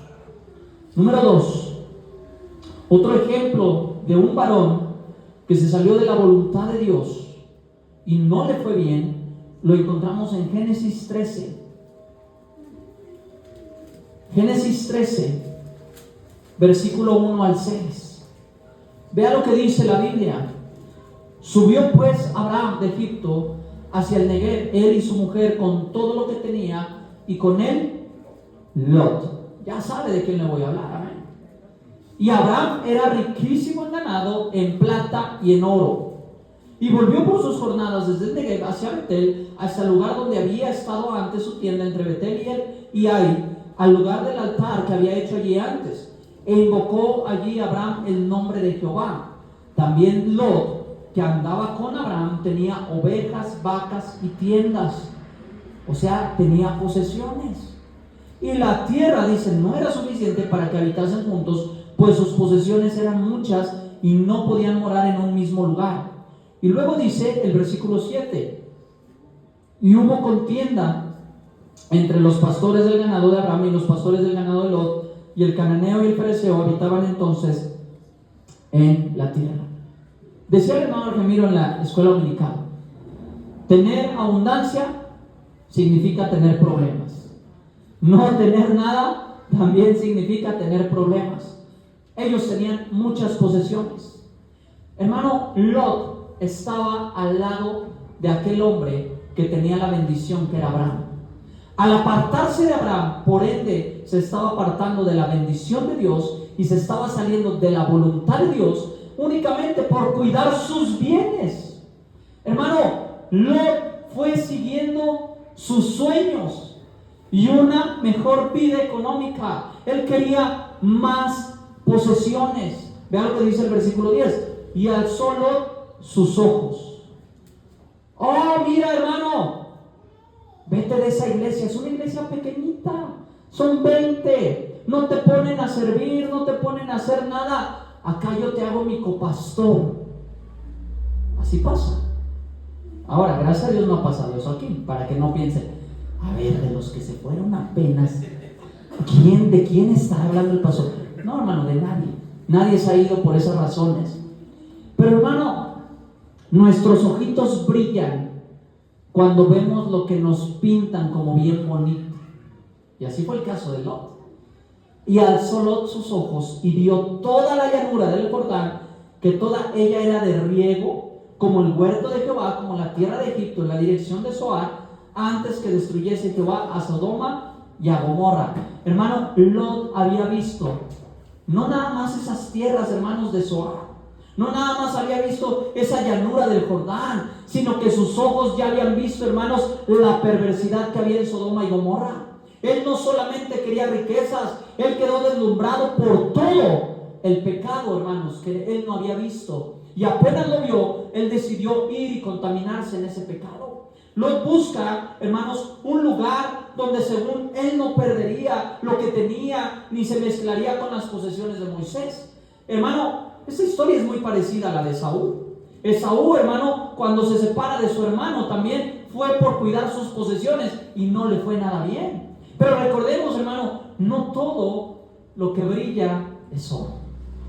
Número 2, otro ejemplo de un varón que se salió de la voluntad de Dios y no le fue bien, lo encontramos en Génesis 13. Génesis 13, versículo 1 al 6. Vea lo que dice la Biblia. Subió pues Abraham de Egipto hacia el Negev, él y su mujer con todo lo que tenía, y con él Lot. Ya sabe de quién le voy a hablar, amén. Y Abraham era riquísimo en ganado, en plata y en oro. Y volvió por sus jornadas desde el Negev hacia Betel, hasta el lugar donde había estado antes su tienda entre Betel y Ai, al lugar del altar que había hecho allí antes. E invocó allí Abraham el nombre de Jehová. También Lot, que andaba con Abraham, tenía ovejas, vacas y tiendas. O sea, tenía posesiones. Y la tierra, dice, no era suficiente para que habitasen juntos, pues sus posesiones eran muchas y no podían morar en un mismo lugar. Y luego dice el versículo 7: y hubo contienda entre los pastores del ganado de Abraham y los pastores del ganado de Lot, y el cananeo y el fereceo habitaban entonces en la tierra. Decía el hermano Argemiro en la escuela dominical: tener abundancia significa tener problemas. No tener nada también significa tener problemas. Ellos tenían muchas posesiones. Hermano, Lot estaba al lado de aquel hombre que tenía la bendición, que era Abraham. Al apartarse de Abraham, por ende, se estaba apartando de la bendición de Dios y se estaba saliendo de la voluntad de Dios únicamente por cuidar sus bienes. Hermano, Lot fue siguiendo sus sueños y una mejor vida económica. Él quería más posesiones. Vean lo que dice el versículo 10: y alzó Lot sus ojos. Oh, mira, hermano, Vete de esa iglesia, es una iglesia pequeñita, son 20, no te ponen a servir, no te ponen a hacer nada. Acá yo te hago mi copastor. Así pasa. Ahora, gracias a Dios no ha pasado eso aquí, para que no piensen, a ver, de los que se fueron apenas, ¿de quién está hablando el pastor? No, hermano, de nadie. Nadie se ha ido por esas razones. Pero, hermano, nuestros ojitos brillan cuando vemos lo que nos pintan como bien bonito. Y así fue el caso de Lot. Y alzó Lot sus ojos y vio toda la llanura del Jordán, que toda ella era de riego, como el huerto de Jehová, como la tierra de Egipto, en la dirección de Zoar, antes que destruyese Jehová a Sodoma y a Gomorra. Hermano, Lot había visto no nada más esas tierras, hermanos, de Zoar, no nada más había visto esa llanura del Jordán, sino que sus ojos ya habían visto, hermanos, la perversidad que había en Sodoma y Gomorra. Él no solamente quería riquezas, él quedó deslumbrado por todo el pecado, hermanos, que él no había visto. Y apenas lo vio, él decidió ir y contaminarse en ese pecado. Lot busca, hermanos, un lugar donde según él no perdería lo que tenía, ni se mezclaría con las posesiones de Moisés. Hermano, esta historia es muy parecida a la de Esaú. Esaú, hermano, cuando se separa de su hermano, también fue por cuidar sus posesiones y no le fue nada bien. Pero recordemos, hermano, no todo lo que brilla es oro.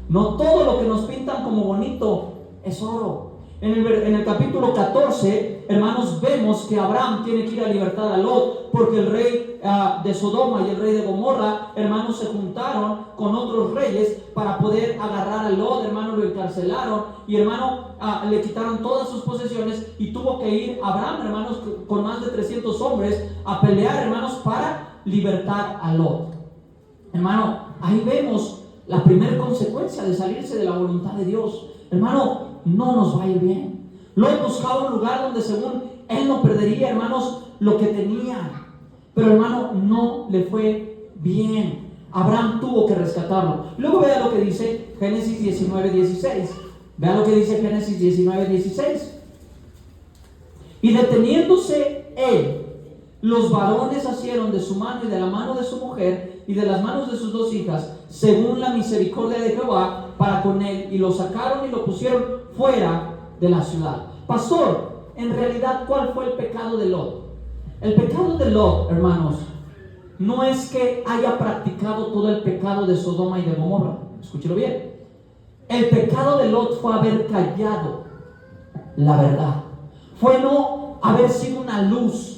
No todo lo que nos pintan como bonito es oro. En el capítulo 14, hermanos, vemos que Abraham tiene que ir a libertar a Lot, porque el rey de Sodoma y el rey de Gomorra, hermanos, se juntaron con otros reyes para poder agarrar a Lot. Hermanos, lo encarcelaron y, hermano, le quitaron todas sus posesiones, y tuvo que ir Abraham, hermanos, con más de 300 hombres a pelear, hermanos, para libertar a Lot. Hermano, ahí vemos la primera consecuencia de salirse de la voluntad de Dios. Hermano, no nos va a ir bien. Lot buscaba un lugar donde según él no perdería, hermanos, lo que tenía. Pero, hermano, no le fue bien. Abraham tuvo que rescatarlo. Luego vea lo que dice Génesis 19:16. Vea lo que dice Génesis 19:16. Y deteniéndose él, los varones asieron de su mano y de la mano de su mujer y de las manos de sus 2 hijas, según la misericordia de Jehová para con él, y lo sacaron y lo pusieron fuera de la ciudad. Pastor, en realidad, ¿cuál fue el pecado de Lot? El pecado de Lot, hermanos, no es que haya practicado todo el pecado de Sodoma y de Gomorra. Escúchelo bien. El pecado de Lot fue haber callado la verdad. Fue no haber sido una luz.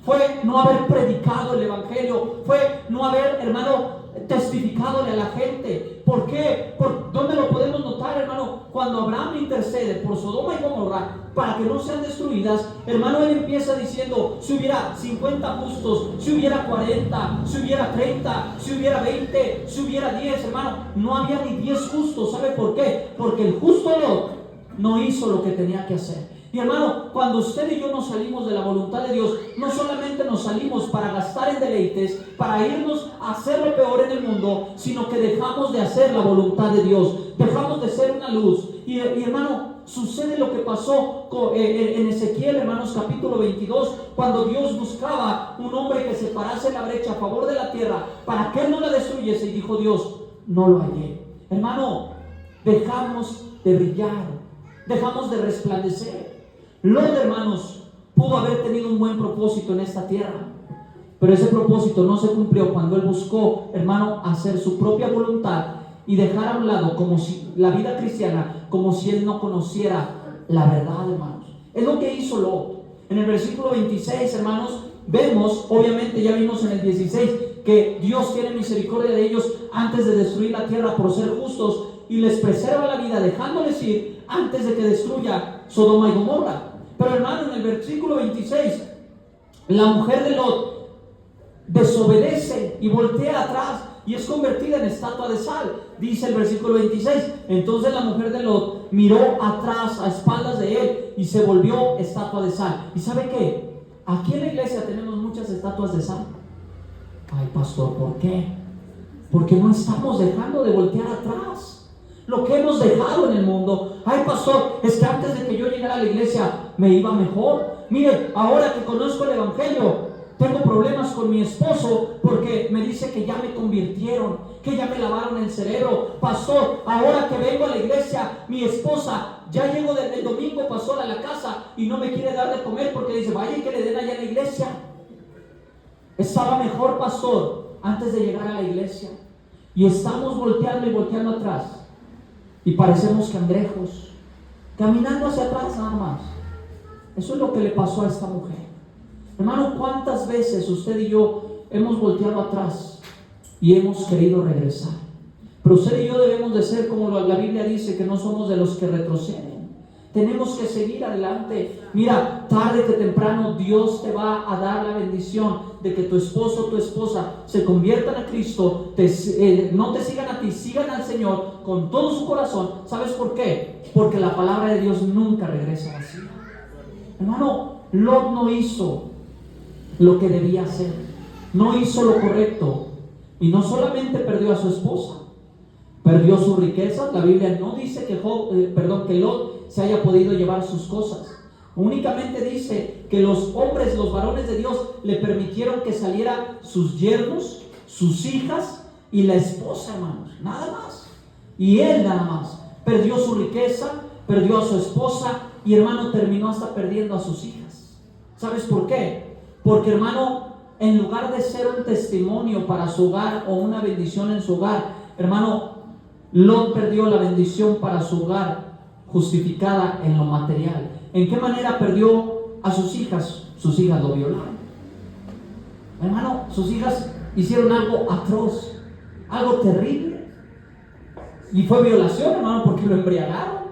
Fue no haber predicado el evangelio. Fue no haber, hermano, testificadole a la gente. ¿Por qué? ¿Dónde lo podemos notar, hermano? Cuando Abraham intercede por Sodoma y Gomorra para que no sean destruidas, hermano, él empieza diciendo: si hubiera 50 justos, si hubiera 40, si hubiera 30, si hubiera 20, si hubiera 10, hermano, no había ni 10 justos. ¿Sabe por qué? Porque el justo Lot no hizo lo que tenía que hacer. Y, hermano, cuando usted y yo nos salimos de la voluntad de Dios, no solamente nos salimos para gastar en deleites, para irnos a hacer lo peor en el mundo, sino que dejamos de hacer la voluntad de Dios, dejamos de ser una luz. Y hermano, sucede lo que pasó en Ezequiel, hermanos, capítulo 22, cuando Dios buscaba un hombre que separase la brecha a favor de la tierra para que él no la destruyese, y dijo Dios: no lo hallé. Hermano, dejamos de brillar, dejamos de resplandecer. Lot, hermanos, pudo haber tenido un buen propósito en esta tierra, pero ese propósito no se cumplió cuando él buscó, hermano, hacer su propia voluntad y dejar a un lado como si la vida cristiana, como si él no conociera la verdad, hermanos. Es lo que hizo Lot. En el versículo 26, hermanos, vemos, obviamente ya vimos en el 16, que Dios tiene misericordia de ellos antes de destruir la tierra por ser justos, y les preserva la vida dejándoles ir antes de que destruya Sodoma y Gomorra. Pero, hermano, en el versículo 26, la mujer de Lot desobedece y voltea atrás y es convertida en estatua de sal. Dice el versículo 26: entonces la mujer de Lot miró atrás a espaldas de él y se volvió estatua de sal. ¿Y sabe qué? Aquí en la iglesia tenemos muchas estatuas de sal. Ay, pastor, ¿por qué? Porque no estamos dejando de voltear atrás lo que hemos dejado en el mundo. Ay, pastor, es que antes de que yo llegara a la iglesia me iba mejor. Mire, ahora que conozco el evangelio, problemas con mi esposo porque me dice que ya me convirtieron, que ya me lavaron el cerebro. Pastor, ahora que vengo a la iglesia, mi esposa, ya llego desde el domingo, pastor, a la casa y no me quiere dar de comer porque dice, vaya y que le den allá en la iglesia. Estaba mejor, pastor, antes de llegar a la iglesia. Y estamos volteando y volteando atrás. Y parecemos cangrejos, caminando hacia atrás nada más. Eso es lo que le pasó a esta mujer. Hermano, ¿cuántas veces usted y yo hemos volteado atrás y hemos querido regresar? Pero usted y yo debemos de ser como la Biblia dice, que no somos de los que retroceden. Tenemos que seguir adelante. Mira, tarde que temprano Dios te va a dar la bendición de que tu esposo o tu esposa se conviertan a Cristo, no te sigan a ti, sigan al Señor con todo su corazón. ¿Sabes por qué? Porque la palabra de Dios nunca regresa vacía. Hermano, Lot no hizo lo que debía hacer, no hizo lo correcto, y no solamente perdió a su esposa, perdió sus riquezas. La Biblia no dice que Lot se haya podido llevar sus cosas. Únicamente dice que los hombres, los varones de Dios, le permitieron que saliera sus yernos, sus hijas y la esposa, hermanos, nada más. Y él nada más perdió su riqueza, perdió a su esposa y, hermano, terminó hasta perdiendo a sus hijas. ¿Sabes por qué? Porque, hermano, en lugar de ser un testimonio para su hogar o una bendición en su hogar, hermano, Lot perdió la bendición para su hogar, justificada en lo material. ¿En qué manera perdió a sus hijas? Sus hijas lo violaron. Hermano, sus hijas hicieron algo atroz, algo terrible. Y fue violación, hermano, porque lo embriagaron.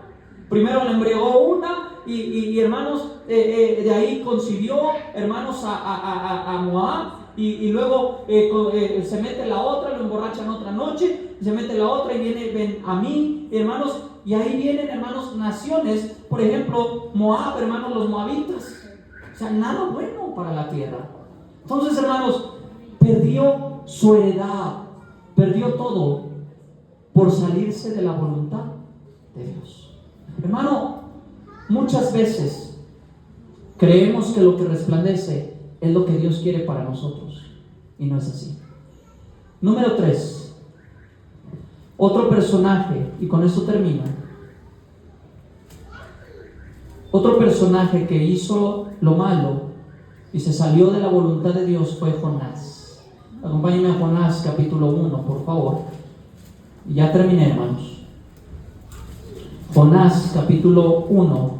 Primero le embriagó una y hermanos, de ahí concibió, hermanos, a Moab. Y luego se mete la otra, lo emborrachan otra noche, se mete la otra y viene a mí, hermanos, y ahí vienen, hermanos, naciones, por ejemplo, Moab, hermanos, los moabitas. O sea, nada bueno para la tierra. Entonces, hermanos, perdió su heredad, perdió todo por salirse de la voluntad de Dios. Hermano, muchas veces creemos que lo que resplandece es lo que Dios quiere para nosotros, y no es así. Número 3. Otro personaje, y con esto termino. Otro personaje que hizo lo malo y se salió de la voluntad de Dios fue Jonás. Acompáñenme a Jonás capítulo 1, por favor. Y ya terminé, hermanos. Jonás capítulo 1,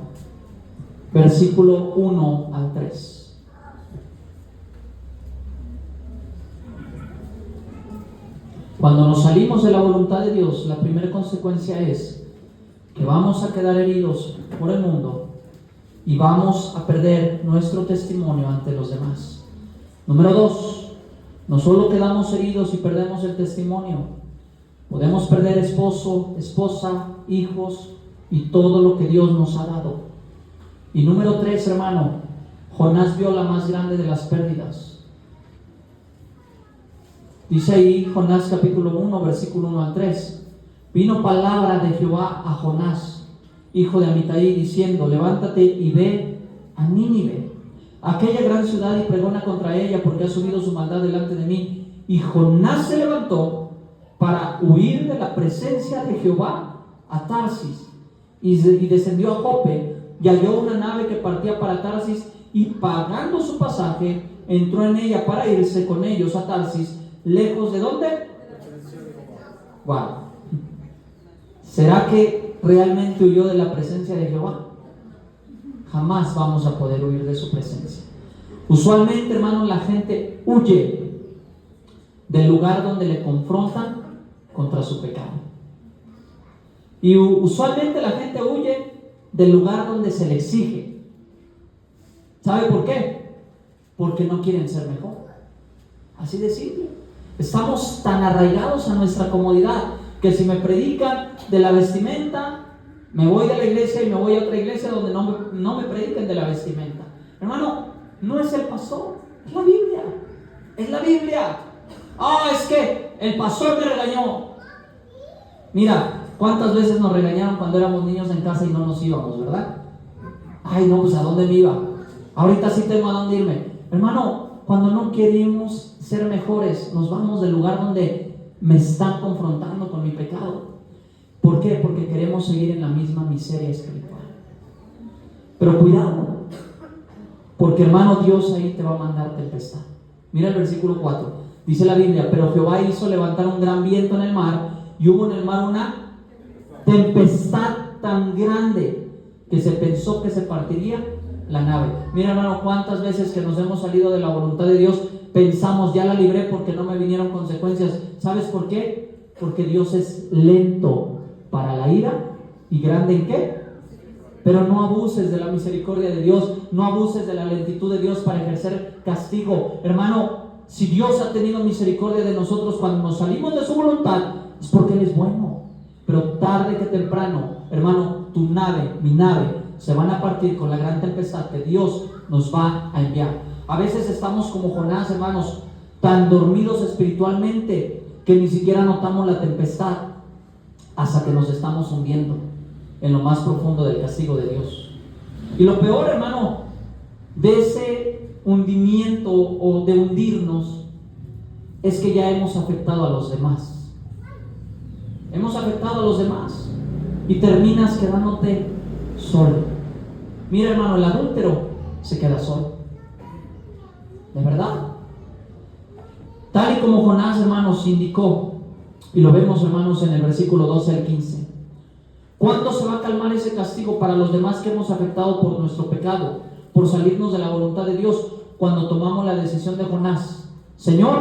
versículo 1 al 3. Cuando nos salimos de la voluntad de Dios, la primera consecuencia es que vamos a quedar heridos por el mundo y vamos a perder nuestro testimonio ante los demás. Número 2, no solo quedamos heridos y perdemos el testimonio, podemos perder esposo, esposa, hijos y todo lo que Dios nos ha dado. Y número 3, hermano, Jonás vio la más grande de las pérdidas. Dice ahí Jonás capítulo 1, versículo 1 al 3. Vino palabra de Jehová a Jonás, hijo de Amitai, diciendo: levántate y ve a Nínive, aquella gran ciudad, y pregona contra ella, porque ha subido su maldad delante de mí. Y Jonás se levantó para huir de la presencia de Jehová a Tarsis, y descendió a Jope, y halló una nave que partía para Tarsis, y pagando su pasaje, entró en ella para irse con ellos a Tarsis. ¿Lejos de dónde? Wow. ¿Será que realmente huyó de la presencia de Jehová? Jamás vamos a poder huir de su presencia. Usualmente, hermanos, la gente huye del lugar donde le confrontan contra su pecado. Y usualmente la gente huye del lugar donde se le exige. ¿Sabe por qué? Porque no quieren ser mejor. Así de simple. Estamos tan arraigados a nuestra comodidad que si me predican de la vestimenta, me voy de la iglesia y me voy a otra iglesia donde no me prediquen de la vestimenta. Hermano, no es el pastor, es la Biblia. Es la Biblia. Es que el pastor me regañó. Mira, ¿cuántas veces nos regañaron cuando éramos niños en casa y no nos íbamos, verdad? Ay, no, pues ¿a dónde me iba? Ahorita sí tengo a dónde irme. Hermano, cuando no queremos ser mejores, nos vamos del lugar donde me están confrontando con mi pecado. ¿Por qué? Porque queremos seguir en la misma miseria espiritual. Pero cuidado, porque hermano, Dios ahí te va a mandar tempestad. Mira el versículo 4, dice la Biblia: pero Jehová hizo levantar un gran viento en el mar, y hubo en el mar una tempestad tan grande que se pensó que se partiría la nave. Mira, hermano, cuántas veces que nos hemos salido de la voluntad de Dios pensamos: ya la libré porque no me vinieron consecuencias. ¿Sabes por qué? Porque Dios es lento para la ira y grande en ¿qué? Pero no abuses de la misericordia de Dios, no abuses de la lentitud de Dios para ejercer castigo. Hermano, si Dios ha tenido misericordia de nosotros cuando nos salimos de su voluntad, es porque Él es bueno. Pero tarde que temprano, hermano, tu nave, mi nave, se van a partir con la gran tempestad que Dios nos va a enviar. A veces estamos como Jonás, hermanos, tan dormidos espiritualmente que ni siquiera notamos la tempestad hasta que nos estamos hundiendo en lo más profundo del castigo de Dios. Y lo peor, hermano, de ese hundimiento o de hundirnos es que ya hemos afectado a los demás. Hemos afectado a los demás y terminas quedándote solo. Mira, hermano, el adúltero se queda solo. ¿De verdad? Tal y como Jonás, hermanos, indicó, y lo vemos, hermanos, en el versículo 12 al 15. ¿Cuándo se va a calmar ese castigo para los demás que hemos afectado por nuestro pecado, por salirnos de la voluntad de Dios? Cuando tomamos la decisión de Jonás: Señor,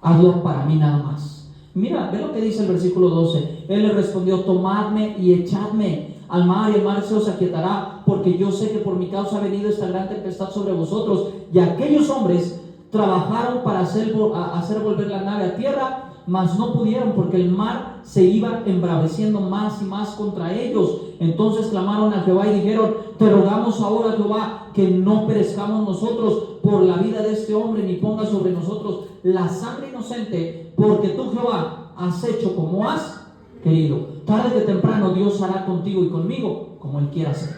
hazlo para mí nada más. Mira, ve lo que dice el versículo 12. Él le respondió: tomadme y echadme al mar, y el mar se os aquietará, porque yo sé que por mi causa ha venido esta gran tempestad sobre vosotros. Y aquellos hombres trabajaron para hacer volver la nave a tierra, mas no pudieron, porque el mar se iba embraveciendo más y más contra ellos. Entonces clamaron a Jehová y dijeron: te rogamos ahora, Jehová, que no perezcamos nosotros por la vida de este hombre, ni ponga sobre nosotros la sangre inocente, porque tú, Jehová, has hecho como has querido. Tarde que temprano Dios hará contigo y conmigo como Él quiera hacer.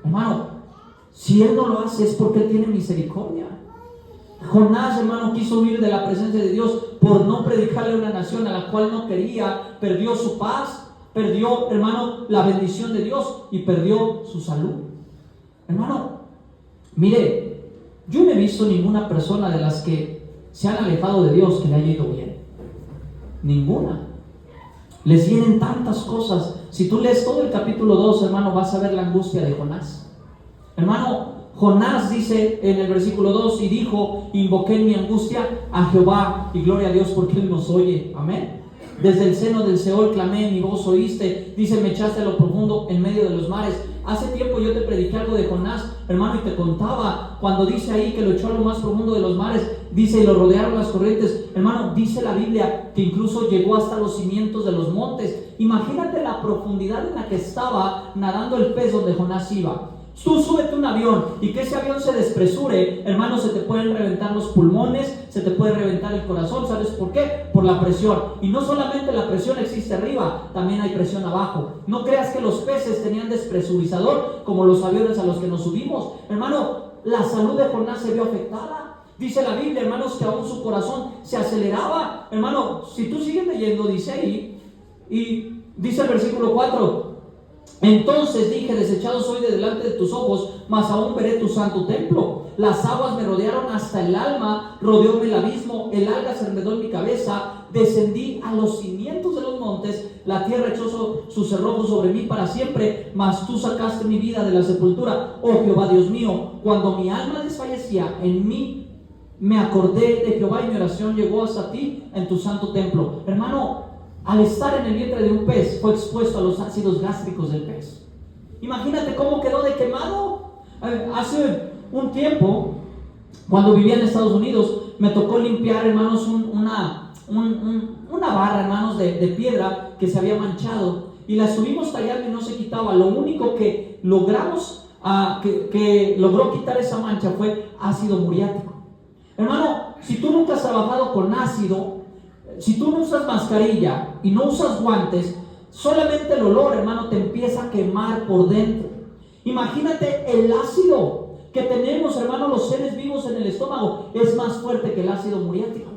Hermano, si Él no lo hace es porque Él tiene misericordia. Jonás, hermano, quiso huir de la presencia de Dios por no predicarle a una nación a la cual no quería. Perdió su paz, perdió, hermano, la bendición de Dios y perdió su salud. Hermano, mire, yo no he visto ninguna persona de las que se han alejado de Dios que le haya ido bien. Ninguna. Les vienen tantas cosas. Si tú lees todo el capítulo 2, hermano, vas a ver la angustia de Jonás. Hermano, Jonás dice en el versículo 2: y dijo: invoqué en mi angustia a Jehová, y gloria a Dios porque Él nos oye. Amén. Desde el seno del Seol clamé, mi voz oíste. Dice: me echaste a lo profundo en medio de los mares. Hace tiempo yo te prediqué algo de Jonás, hermano, y te contaba cuando dice ahí que lo echó a lo más profundo de los mares. Dice: y lo rodearon las corrientes. Hermano, dice la Biblia que incluso llegó hasta los cimientos de los montes. Imagínate la profundidad en la que estaba nadando el pez donde Jonás iba. Tú súbete a un avión y que ese avión se despresure, hermano, se te pueden reventar los pulmones, se te puede reventar el corazón. ¿Sabes por qué? Por la presión. Y no solamente la presión existe arriba, también hay presión abajo. No creas que los peces tenían despresurizador como los aviones a los que nos subimos. Hermano, la salud de Jonás se vio afectada. Dice la Biblia, hermanos, que aún su corazón se aceleraba. Hermano, si tú sigues leyendo, dice ahí, y dice el versículo 4: entonces dije: desechado soy de delante de tus ojos, mas aún veré tu santo templo. Las aguas me rodearon hasta el alma, rodeóme el abismo, el alga se enredó en mi cabeza, descendí a los cimientos de los montes, la tierra echó sus cerrojos sobre mí para siempre, mas tú sacaste mi vida de la sepultura, oh Jehová Dios mío. Cuando mi alma desfallecía en mí, me acordé de Jehová, y mi oración llegó hasta ti en tu santo templo. Hermano, al estar en el vientre de un pez, fue expuesto a los ácidos gástricos del pez. Imagínate cómo quedó de quemado. Hace un tiempo, cuando vivía en Estados Unidos, me tocó limpiar, hermanos, una barra, hermanos, de piedra que se había manchado, y la estuvimos tallando y no se quitaba. Lo único que logramos, que logró quitar esa mancha, fue ácido muriático. Hermano, si tú nunca has trabajado con ácido, si tú no usas mascarilla y no usas guantes, solamente el olor, hermano, te empieza a quemar por dentro. Imagínate el ácido que tenemos, hermano, los seres vivos en el estómago es más fuerte que el ácido muriático.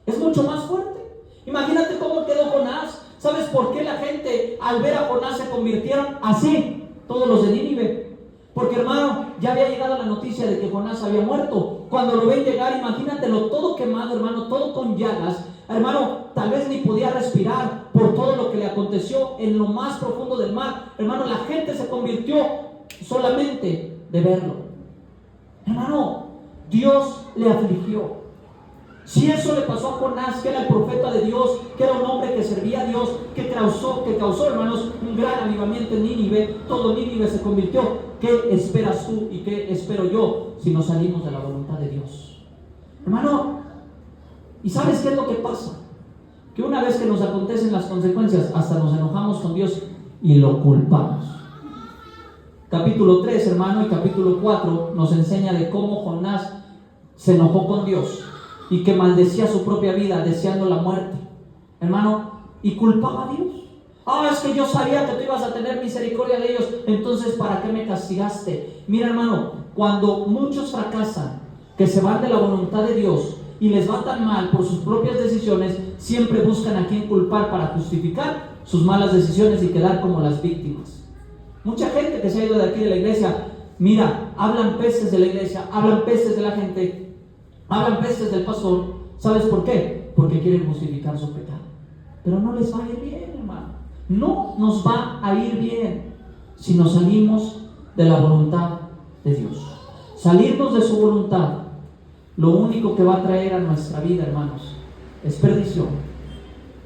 Es mucho más fuerte. Imagínate cómo quedó Jonás. ¿Sabes por qué la gente al ver a Jonás se convirtieron así? Todos los de Nínive. Porque, hermano, ya había llegado la noticia de que Jonás había muerto. Cuando lo ven llegar, imagínatelo todo quemado, hermano, todo con llagas. Hermano, tal vez ni podía respirar por todo lo que le aconteció en lo más profundo del mar. Hermano, la gente se convirtió solamente de verlo. Hermano, Dios le afligió. Si eso le pasó a Jonás, que era el profeta de Dios, que era un hombre que servía a Dios, que causó, hermanos, un gran avivamiento en Nínive, todo Nínive se convirtió. ¿Qué esperas tú y qué espero yo si nos salimos de la voluntad de Dios? Hermano, ¿y sabes qué es lo que pasa? Que una vez que nos acontecen las consecuencias, hasta nos enojamos con Dios y lo culpamos. Capítulo 3, hermano, y capítulo 4 nos enseña de cómo Jonás se enojó con Dios y que maldecía su propia vida, deseando la muerte, hermano, y culpaba a Dios. Es que yo sabía que tú ibas a tener misericordia de ellos, entonces ¿para qué me castigaste? Mira, hermano, cuando muchos fracasan, que se van de la voluntad de Dios y les va tan mal por sus propias decisiones, siempre buscan a quien culpar para justificar sus malas decisiones y quedar como las víctimas. Mucha gente que se ha ido de aquí de la iglesia, mira, hablan pestes de la iglesia, hablan pestes de la gente, hablan pestes del pastor. ¿Sabes por qué? Porque quieren justificar su pecado. Pero no les va a ir bien, hermano. No nos va a ir bien si nos salimos de la voluntad de Dios. Salirnos de su voluntad, lo único que va a traer a nuestra vida, hermanos, es perdición,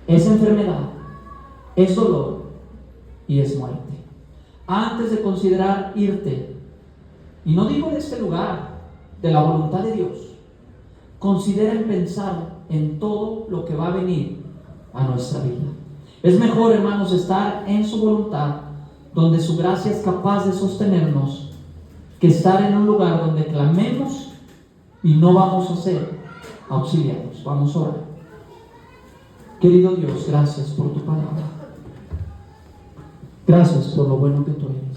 es enfermedad, es dolor y es muerte. Antes de considerar irte, y no digo de este lugar, de la voluntad de Dios, considera en pensar en todo lo que va a venir a nuestra vida. Es mejor, hermanos, estar en su voluntad, donde su gracia es capaz de sostenernos, que estar en un lugar donde clamemos y no vamos a ser auxiliados. Vamos a orar. Querido Dios, gracias por tu palabra. Gracias por lo bueno que tú eres.